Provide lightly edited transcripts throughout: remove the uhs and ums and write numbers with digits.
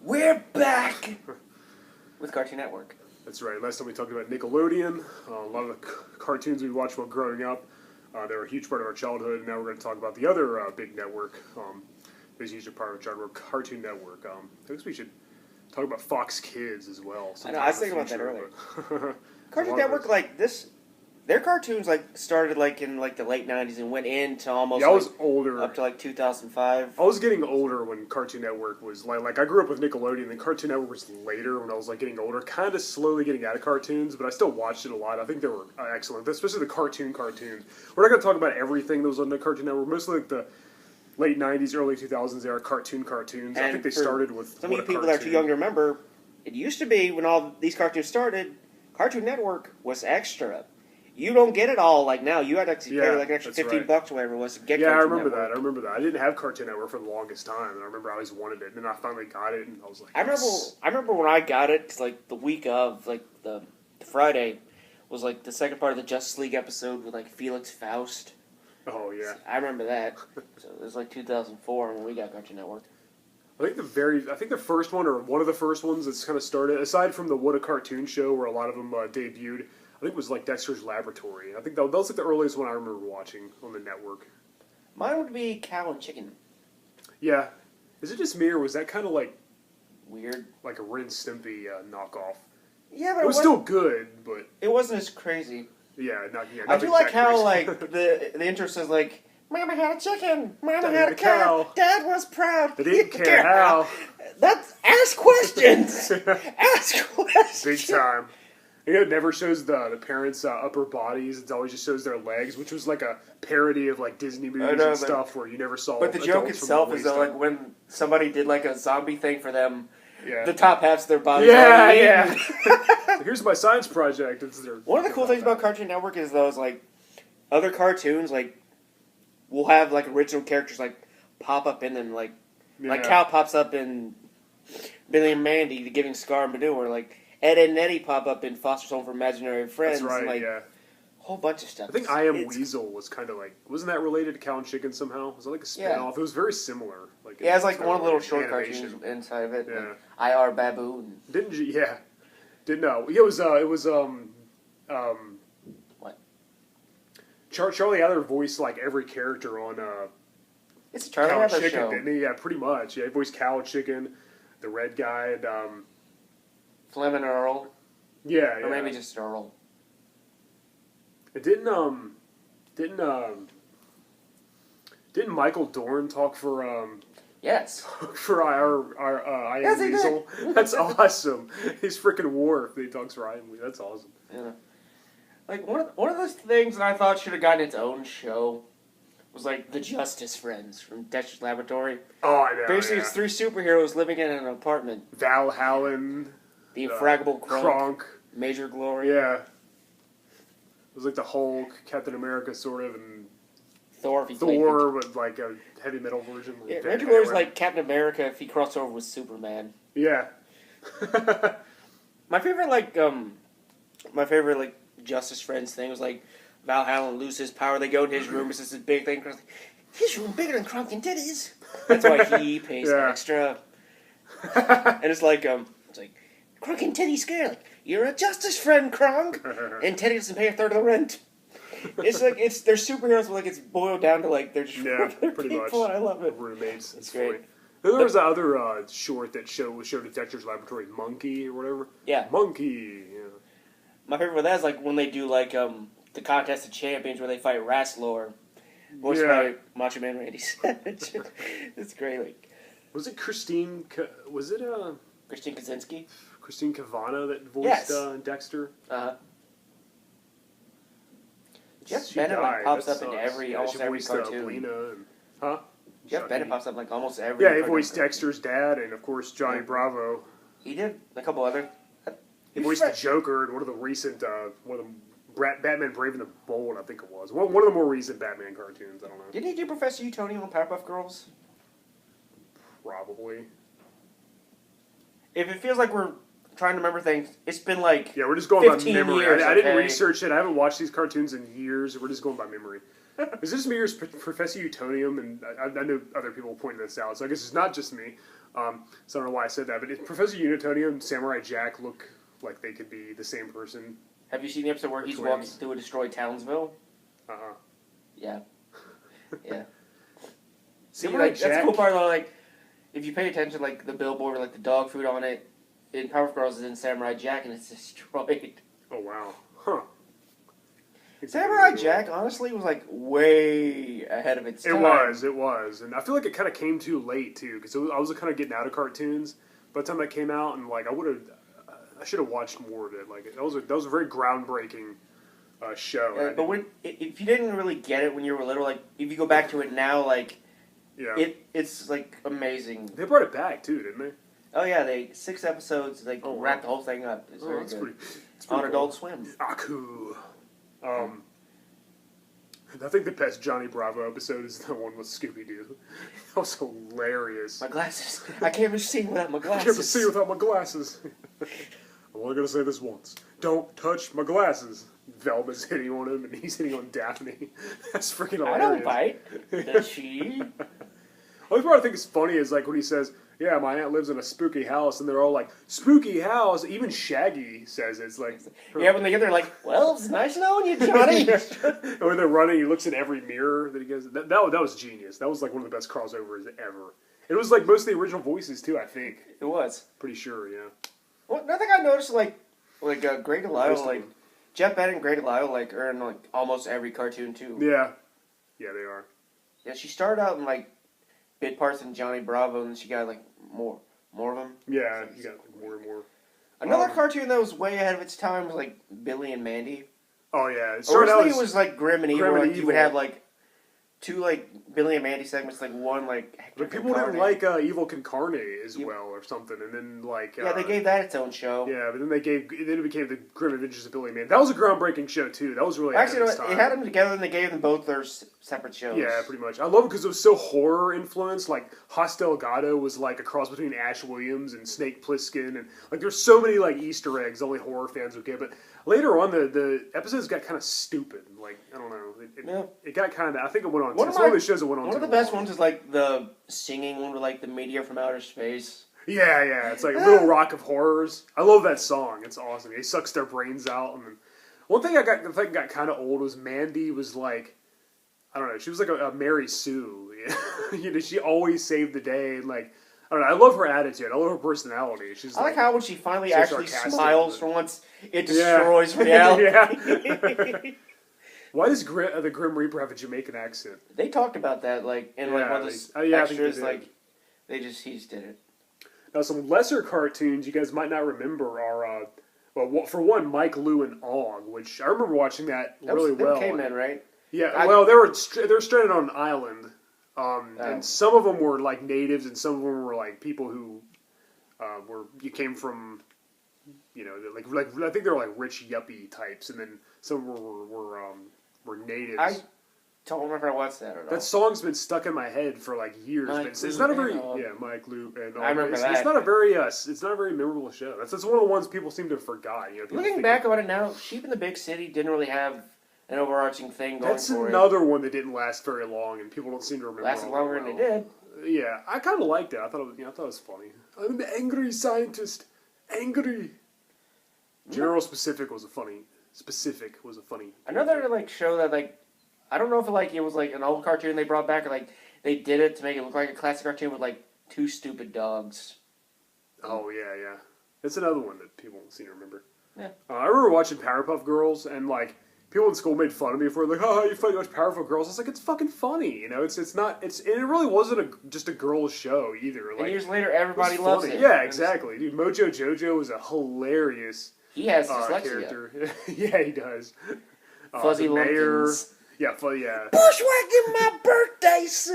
We're back with Cartoon Network. That's right. Last time we talked about Nickelodeon. A lot of the cartoons we watched while growing up. They were a huge part of our childhood. Now we're going to talk about the other big network. That's usually part of our childhood, Cartoon Network. I guess we should talk about Fox Kids as well. I know. I was thinking about that earlier. Cartoon Network, their cartoons started in the late '90s and went into almost. Yeah, I was older up to 2005. I was getting older when Cartoon Network was like I grew up with Nickelodeon, and Cartoon Network was later when I was getting older, kind of slowly getting out of cartoons, but I still watched it a lot. I think they were excellent, especially the cartoons. We're not going to talk about everything that was on the Cartoon Network. Mostly the late '90s, early 2000s era cartoons. And I think they started with some of you people that are too young to remember. It used to be when all these cartoons started, Cartoon Network was extra. You don't get it all like now. You had to actually pay an extra $15 or whatever it was to get Cartoon Network. I remember that. I didn't have Cartoon Network for the longest time, and I remember I always wanted it, and then I finally got it, and I was like, yes. I remember when I got it, the week of, the Friday, was the second part of the Justice League episode with Felix Faust. Oh, yeah. I remember that. So it was 2004 when we got Cartoon Network. I think the first one, or one of the first ones that's kind of started, aside from the What a Cartoon Show, where a lot of them debuted, I think it was Dexter's Laboratory. I think that was the earliest one I remember watching on the network. Mine would be Cow and Chicken. Yeah. Is it just me, or was that kind of weird? Like a Ren and Stimpy knockoff? Yeah, but it was still good, but it wasn't as crazy. Yeah, not I do like how the intro says Mama had a chicken, Mama had a cow, Dad was proud. They didn't care how. Ask questions. Ask questions. Big time. It never shows the parents' upper bodies. It always just shows their legs, which was a parody of Disney movies and stuff where you never saw. But the joke itself is when somebody did a zombie thing for them, yeah. The top halves of their body. Yeah. Here's my science project. One of the cool things about Cartoon Network is those other cartoons will have original characters pop up in them Cal pops up in Billy and Mandy, The Giving Scar and Badoo, or Ed, Edd and Eddy pop up in Foster's Home for Imaginary Friends. That's right, yeah. A whole bunch of stuff. I think I Am Weasel was kind of wasn't that related to Cow and Chicken somehow? Was it a spin-off? It was very similar. It has one of the little short cartoons inside of it. Yeah. I.R. Baboon. Didn't you? Yeah. Didn't know. Yeah, it was what? Charlie Adler voiced every character on it's a Charlie Cow and Adler Chicken, show. didn't he? Yeah, pretty much. Yeah, he voiced Cow and Chicken, the red guy, and Flem and Earl. Yeah, or maybe just Earl. It didn't Michael Dorn talk for Yes. for our I Am Weasel? That's awesome. He's freaking Worf. He talks for I Am Weasel. That's awesome. Yeah. One of those things that I thought should have gotten its own show was the Justice Friends from Dexter's Laboratory. Oh, I know. Basically, it's three superheroes living in an apartment. Val Howland. The Infraggable Kronk. Major Glory. Yeah. It was the Hulk, Captain America sort of, and Thor with a heavy metal version. Yeah, Major Glory's like Captain America if he crossed over with Superman. Yeah. My favorite Justice Friends thing was Val Howland loses his power. They go in his room. It's this big thing. His room bigger than Kronk and Teddy's. That's why he pays extra. And it's Kronk and Teddy scared. You're a Justice Friend, Kronk. And Teddy doesn't pay a third of the rent. It's they're superheroes, but it's boiled down to they're just regular pretty people, much. And I love it. Roommates. It's great. There was that other short that showed at Dexter's Laboratory, Monkey or whatever. Yeah. Monkey. Yeah. My favorite with that is when they do the Contest of Champions where they fight Rasslor, voiced by Macho Man Randy Savage. It's great. Was it Christine? Was it Christine Kaczynski? Christine Cavana that voiced Dexter? Uh-huh. Jeff Bennett pops up in almost every cartoon. Jeff Bennett pops up almost every. Yeah, he voiced Dexter's dad, and of course Johnny Bravo. He did a couple other. He voiced the Joker in one of the recent, Batman Brave and the Bold, I think it was. One of the more recent Batman cartoons. I don't know. Didn't he do Professor Utonium on Powerpuff Girls? Probably. If it feels like we're trying to remember things, it's been yeah, we're just going by 15 memory. Years, I didn't research it. I haven't watched these cartoons in years. We're just going by memory. Is this me or is Professor Utonium? And I know other people pointed this out, so I guess it's not just me. So I don't know why I said that, but Professor Unitonium and Samurai Jack look like they could be the same person. Have you seen the episode where he's walking through a destroyed Townsville? Yeah. Yeah. See, like, that's the cool part, though, like, if you pay attention, like, the billboard with, like, the dog food on it, in Powerpuff Girls is in Samurai Jack, and it's destroyed. Oh, wow. Huh. Samurai Jack, honestly, was, like, way ahead of its time. It was. And I feel like it kind of came too late, too, because I was kind of getting out of cartoons by the time that came out, and, like, I should have watched more of it. Like, that was a very groundbreaking show. Yeah, but if you didn't really get it when you were little, like, if you go back to it now, like, it's, like, amazing. They brought it back, too, didn't they? Oh, yeah, 6 episodes, like, wrapped the whole thing up. It's very good. It's on cool. Adult Swim. Aku. I think the best Johnny Bravo episode is the one with Scooby-Doo. That was hilarious. My glasses. I can't even see without my glasses. I can't even see without my glasses. I'm only going to say this once. Don't touch my glasses. Velma's hitting on him, and he's hitting on Daphne. That's freaking hilarious. I don't bite. Does she? The only part I think is funny is like when he says, "Yeah, my aunt lives in a spooky house," and they're all like, "Spooky house." Even Shaggy says it. It's like, yeah, when they get there, like, "Well, it's nice knowing you, Johnny." And when they're running, he looks in every mirror that he goes. That was genius. That was like one of the best crossovers ever. It was like most of the original voices too. I think it was. Pretty sure, yeah. Well, another thing I noticed, like Greg Delisle, like Jeff Bennett and Greg Delisle, like are in like almost every cartoon too. Yeah, yeah, they are. Yeah, she started out in like bit parts in Johnny Bravo, and she got like more of them. Yeah, you got like, more and more. Another cartoon that was way ahead of its time was like Billy and Mandy. Oh yeah, originally it was like Grim and Evil. Evil. You would have like 2 like Billy and Mandy segments, like one like Hector but people Concarne. didn't like Evil Concarne as well, or something, and then like they gave that its own show. Yeah, but then it became the Grim Adventures of Billy and Mandy. That was a groundbreaking show too. That was really actually it had them together, and they gave them both their separate shows. Yeah, pretty much. I love it because it was so horror influenced. Like Hostel Gato was like a cross between Ash Williams and Snake Plissken, and like there's so many like Easter eggs only horror fans would get. But later on, the episodes got kind of stupid. Like I don't know, it got kind of. I think it went on. One of the shows that went on. One of the best ones is like the singing one with like the meteor from outer space. Yeah, it's like Little Rock of Horrors. I love that song. It's awesome. He sucks their brains out. And then, one thing I got kind of old was Mandy was like, I don't know, she was like a Mary Sue. You know, she always saved the day. And like, I don't know, I love her attitude. I love her personality. I like how when she finally so actually smiles for once, it destroys reality. Yeah. Why does the Grim Reaper have a Jamaican accent? They talked about that, like in like one of the extras. Like he just did it. Now, some lesser cartoons you guys might not remember are, well, for one, Mike, Lou, and Og, which I remember watching that really well. They were cavemen, right? Yeah, well, they were stranded on an island, and some of them were like natives, and some of them were like people who you came from, you know, like I think they were like rich yuppie types, and then some were natives. I don't remember if I watched that or not. That song's been stuck in my head for like years. But it's not a very Mike, Lou, and Og. I remember that. It's not a very memorable show. That's one of the ones people seem to have forgot. You know, looking back on it now, Sheep in the Big City didn't really have an overarching thing going That's for it. That's another one that didn't last very long, and people don't seem to remember. Lasted longer than it did. Yeah, I kind of liked it. I thought it was funny. I'm an angry scientist. Angry. General Specific was a funny. Another like show that like. I don't know if it was like an old cartoon they brought back or like they did it to make it look like a classic cartoon with like 2 stupid dogs. Oh yeah. It's another one that people don't seem to remember. Yeah. I remember watching Powerpuff Girls and like people in school made fun of me for like, oh, you funny watch Powerpuff Girls. I was like, it's fucking funny, you know. It's not. And it really wasn't just a girl's show either. Like, and years later, everybody loves it. Yeah, exactly, dude. Mojo Jojo was a hilarious. He has dyslexia. Character. Yeah, he does. Fuzzy Lumpkins. Yeah. Bushwhacking my birthdays.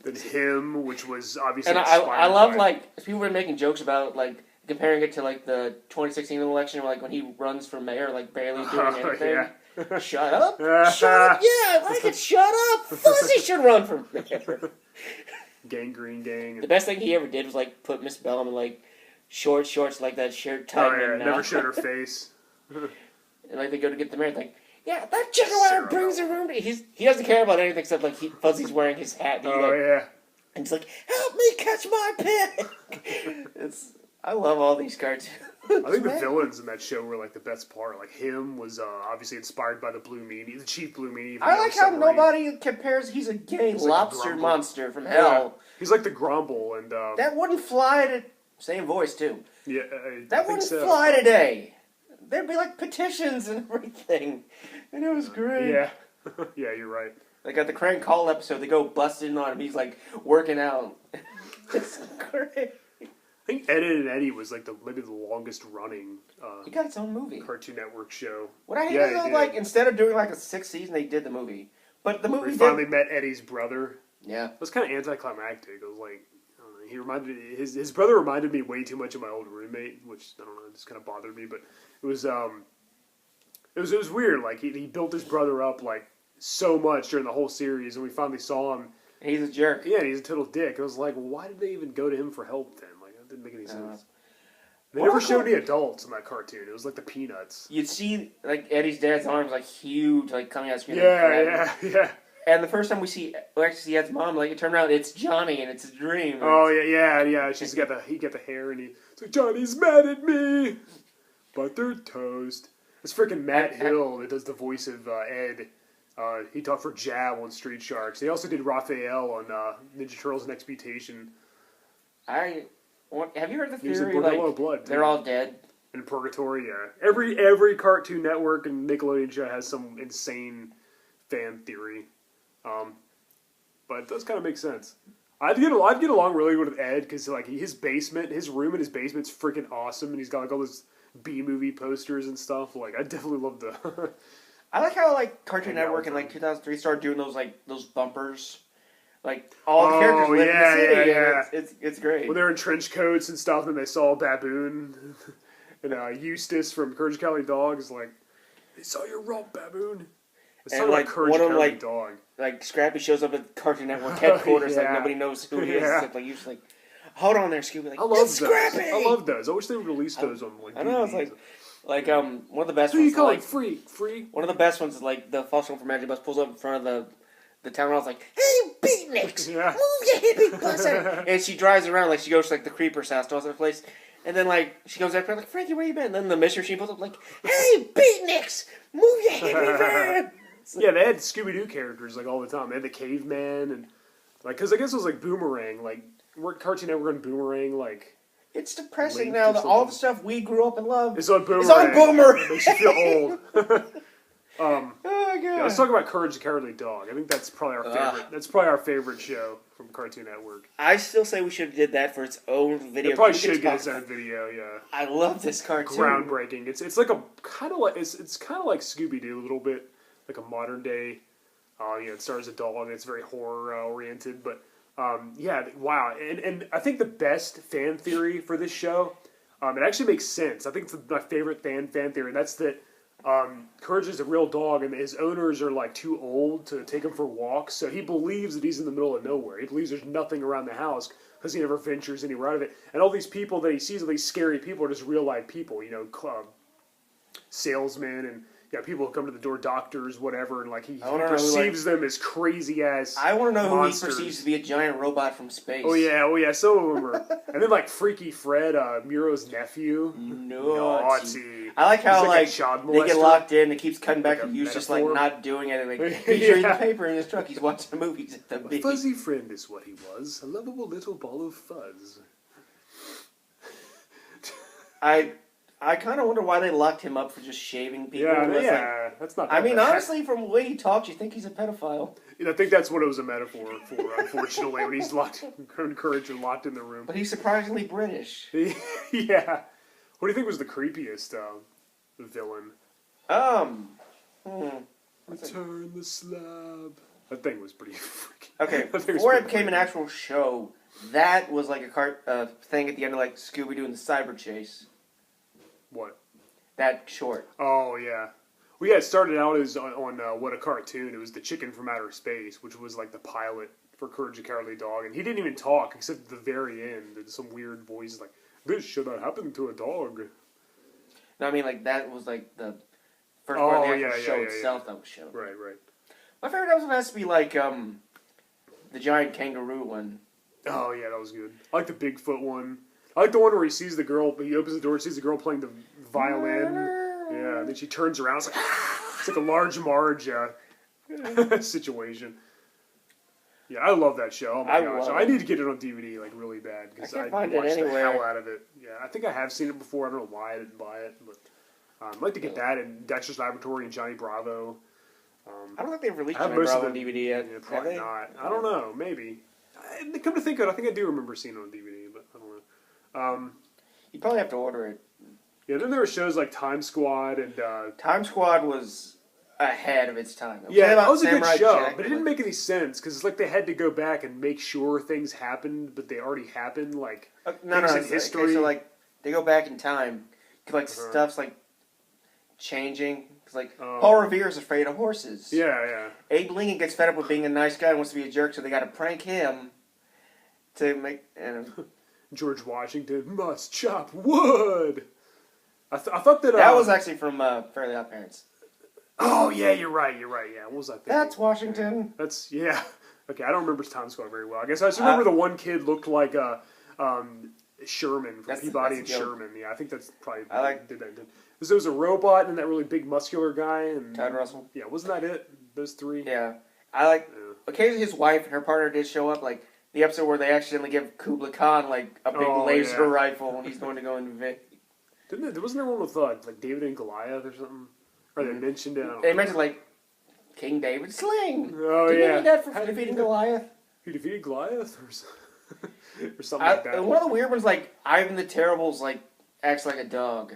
Then him, which was obviously. And I love like people were making jokes about like comparing it to like the 2016 election, where like when he runs for mayor, like barely doing anything. Yeah. Shut up! Shut up! Yeah, I can shut up. Fuzzy should run for mayor. Gangrene Gang. The best thing he ever did was like put Miss Bellum in like shorts like that shirt tight. Oh yeah, never showed her face. And like they go to get the mayor, like. Yeah, that Jaguar brings around. He doesn't care about anything except like Fuzzy's wearing his hat. And and he's like, "Help me catch my pig." I love all these cartoons. I think the villains in that show were like the best part. Like him was obviously inspired by the Blue Meanie, the Chief Blue Meanie. I like how nobody compares. He's a gay lobster monster from hell. Yeah. He's like the Grumble, and that wouldn't fly to. Same voice too. Yeah, that wouldn't fly today. There'd be like petitions and everything, and it was great. Yeah, yeah, you're right. Like at the Crank Call episode, they go busting on him. He's like working out. It's great. I think Ed, Edd n Eddy was like maybe the longest running. He got its own movie. Cartoon Network show. What I hate is like instead of doing like a 6th season, they did the movie. But the movie finally met Eddie's brother. Yeah, it was kind of anticlimactic. It was like I don't know, he reminded his brother reminded me way too much of my old roommate, which I don't know, just kind of bothered me. But it was weird. Like he built his brother up like so much during the whole series, and we finally saw him. And he's a jerk. Yeah, he's a total dick. I was like, well, why did they even go to him for help then? Like, that didn't make any sense. They never showed any adults in that cartoon. It was like the Peanuts. You'd see like Eddie's dad's arms like huge, like coming out of screen. Yeah. And the first time we actually see Ed's mom, like it turned out it's Johnny and it's a dream. Oh yeah. He got the hair and it's like, Johnny's mad at me, but they're toast. It's freaking Matt Hill that does the voice of Ed. He talked for Jab on Street Sharks. He also did Raphael on Ninja Turtles and Exputation. Have you heard the theory? He's in Bordello Blood. They're all dead. In Purgatory, yeah. Every Cartoon Network and Nickelodeon show has some insane fan theory. But it does kind of make sense. I'd get along really good with Ed because like his room in his basement's freaking awesome, and he's got like all those B-movie posters and stuff. Like I definitely love the. I like how like Cartoon Network in like 2003 started doing those bumpers, like all the characters live in the city. Yeah. It's great. When they're in trench coats and stuff, and they saw a baboon, and Eustace from Courage the Cowardly Dog is like, "They saw your rump, baboon." It's and like Courage one the of them, Cowardly Dog. Like Scrappy shows up at Cartoon Network headquarters, like nobody knows who he is. Except like you're just like, hold on there, Scooby. Like, I love it's those. Scrappy. I love those. I wish they would release those on like. I know. It's like one of the best. Who ones you call like, Freak? One of the best ones is like the False One for Magic Bus pulls up in front of the town hall. It's like, hey, beatniks, move your hippie bus out. And she drives around like she goes to like the creeper's house to all other place. And then like she goes after like, Frankie, where you been? And then the mystery machine pulls up like, hey, beatniks, move your hippie van. Yeah, they had Scooby-Doo characters like all the time. They had the caveman and like because I guess it was like Boomerang, like Cartoon Network and Boomerang, like. It's depressing now that all the stuff we grew up and loved is on Boomerang. It's on Boomerang. It makes you feel old. Oh my god! Yeah, let's talk about Courage the Cowardly Dog. I think that's probably our favorite. That's probably our favorite show from Cartoon Network. I still say we should have did that for its own video. It probably should get its own video. Yeah. I love this cartoon. Groundbreaking. It's like a kind of like it's kind of like Scooby Doo a little bit, like a modern day. It stars a dog and it's very horror oriented, but. Wow. And I think the best fan theory for this show, it actually makes sense. I think it's my favorite fan theory, and that's that Courage is a real dog, and his owners are like too old to take him for walks, so he believes that he's in the middle of nowhere. He believes there's nothing around the house because he never ventures anywhere out of it. And all these people that he sees, all these scary people, are just real life people, salesmen and people who come to the door, doctors, whatever, and like he perceives them as crazy ass. I want to know monsters. who he perceives to be a giant robot from space. Oh yeah, some of them are. And then like Freaky Fred, Muro's nephew. Naughty. I like how like they get locked in. It keeps cutting back, and he's just like not doing anything. He's reading the paper in his truck. He's watching the movies at the beach. A fuzzy friend is what he was. A lovable little ball of fuzz. I kind of wonder why they locked him up for just shaving people. That's not. I mean, honestly, from the way he talks, you think he's a pedophile. I think that's what it was a metaphor for. Unfortunately, when he's Courage and locked in the room. But he's surprisingly British. Yeah. What do you think was the creepiest villain? Return the slab. That thing was pretty freaky. Okay, before it became an actual show, that was like a thing at the end of like Scooby-Doo and the Cyber Chase. What? That short. Oh, yeah. Well, yeah, it started out as on What a Cartoon. It was the chicken from outer space, which was like the pilot for Courage the Cowardly Dog. And he didn't even talk except at the very end. There's some weird voice like, this should not happen to a dog. No, I mean, like, that was like the first part of the Oh, actual yeah, show yeah, itself that was shown. Right, right. My favorite episode has to be like the giant kangaroo one. Oh yeah, that was good. I like the Bigfoot one. I like the one where he sees the girl. He opens the door, sees the girl playing the violin. Yeah, and then she turns around. It's like a large Marge situation. Yeah, I love that show. Oh my gosh, I need to get it on DVD like really bad because I find watched it anywhere. the hell out of it. Yeah, I think I have seen it before. I don't know why I didn't buy it, but I'd like to get that and Dexter's Laboratory and Johnny Bravo. I don't think they've released Johnny Bravo on DVD yet. Yeah, probably not. I don't know. Maybe. Come to think of it, I think I do remember seeing it on DVD, but I don't know. You probably have to order it. Yeah, then there were shows like Time Squad and... Time Squad was ahead of its time. Yeah, that was a good show, Jack, but it didn't make any sense, because it's like they had to go back and make sure things happened, but they already happened, like, things in history. Okay, so, like, they go back in time, like, stuff's, like, changing. It's like, Paul Revere's afraid of horses. Yeah, yeah. Abe Lincoln gets fed up with being a nice guy and wants to be a jerk, so they gotta prank him to make... George Washington must chop wood! I thought that... that was actually from Fairly Odd Parents. Oh, yeah, you're right, yeah. What was I thinking? That's Washington. That's, yeah. Okay, I don't remember Time Squad very well. I guess I just remember the one kid looked like Sherman from Peabody and Sherman. Yeah, I think that's probably... did that. Because there was a robot and that really big muscular guy. And Todd Russell. Yeah, wasn't that it? Those three? Yeah. Occasionally his wife and her partner did show up, like, the episode where they accidentally give Kubla Khan, like, a big laser rifle when he's going to go invade. Wasn't there one with, like, David and Goliath or something? Or they mentioned it? They mentioned, like, King David's sling. Oh, Did yeah. you need that for defeating Goliath? He defeated Goliath? Or something like that. One of the weird ones, like, Ivan the Terrible's, like, acts like a dog.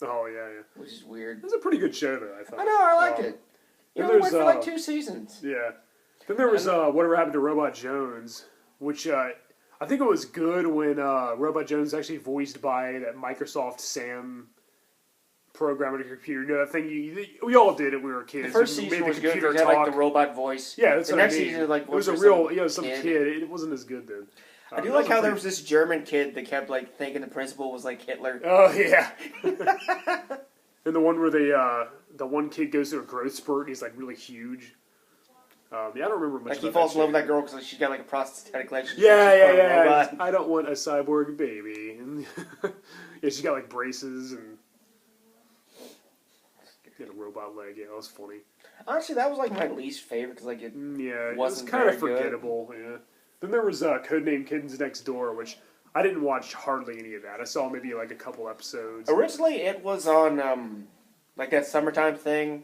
Oh, yeah. Which is weird. It was a pretty good show, though, I thought. I know, I liked it. You only went for, like, 2 seasons. Yeah. Then there was Whatever Happened to Robot Jones, which I think it was good when Robot Jones actually voiced by that Microsoft Sam program on your computer. You know, that thing we all did it when we were kids. The first season was good because it had, like, the robot voice. Yeah, that's the what next I mean. season, like, it was a real, some kid. It wasn't as good then. I do like how there was this German kid that kept, like, thinking the principal was, like, Hitler. Oh, yeah. And the one where the one kid goes through a growth spurt and he's, like, really huge. Yeah, I don't remember much. Like, he falls in love with that girl because she's got, like, a prosthetic leg. Yeah. I don't want a cyborg baby. And yeah, she's got, like, braces and a robot leg. Yeah, that was funny. Honestly, that was, like, my least favorite because, like, it was kind of forgettable. Good. Yeah. Then there was Codename Kittens Next Door, which I didn't watch hardly any of that. I saw maybe, like, a couple episodes. Originally, it was on, like, that summertime thing.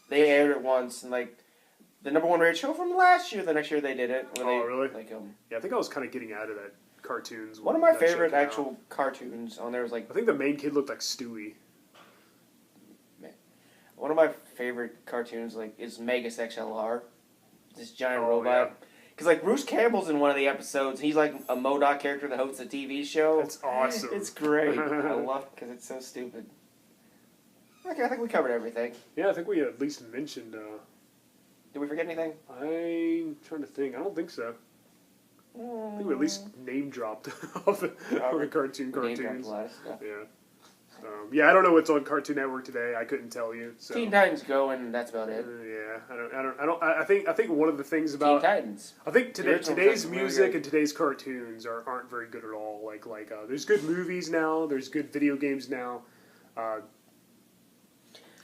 They aired it once, and, like, the #1 rated show from last year, the next year they did it. Really? Like, yeah, I think I was kind of getting out of that cartoons. One of my favorite actual cartoons on there was, like... I think the main kid looked like Stewie. Man. One of my favorite cartoons, like, is Megas XLR. This giant robot. Because, like, Bruce Campbell's in one of the episodes. He's, like, a MODOK character that hosts a TV show. That's awesome. It's great. I love it because it's so stupid. Okay, I think we covered everything. Yeah, I think we at least mentioned... Did we forget anything? I'm trying to think. I don't think so. I think we at least name dropped off the cartoons. Name dropped a lot of stuff. Yeah. Yeah, I don't know what's on Cartoon Network today. I couldn't tell you. So. Teen Titans Go, and that's about it. I think one of the things about Teen Titans. I think today's music and today's cartoons aren't very good at all. Like there's good movies now. There's good video games now.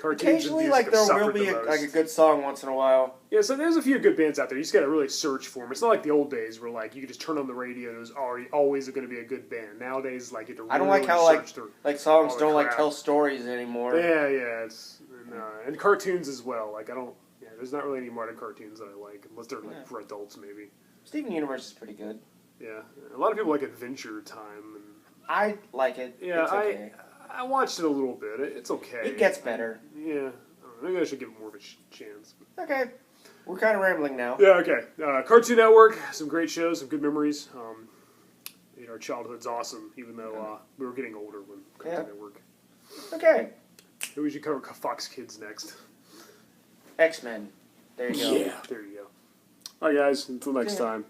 Occasionally, like, there will be a good song once in a while. Yeah, so there's a few good bands out there. You just got to really search for them. It's not like the old days where, like, you could just turn on the radio and it was always going to be a good band. Nowadays, like, you have to really I don't like how, like songs don't, like, tell stories anymore. Yeah. And cartoons as well. Like, there's not really any modern cartoons that I like, unless they're, like, for adults, maybe. Steven Universe is pretty good. Yeah. A lot of people like Adventure Time. And I like it. Yeah, it's okay. I watched it a little bit. It's okay. It gets better. Yeah. Maybe I should give it more of a chance. Okay. We're kind of rambling now. Yeah, okay. Cartoon Network, some great shows, some good memories. Our childhood's awesome, even though we were getting older when Cartoon Network. Okay. Maybe we should cover Fox Kids next. X-Men. There you go. Yeah, there you go. All right, guys. Until next time.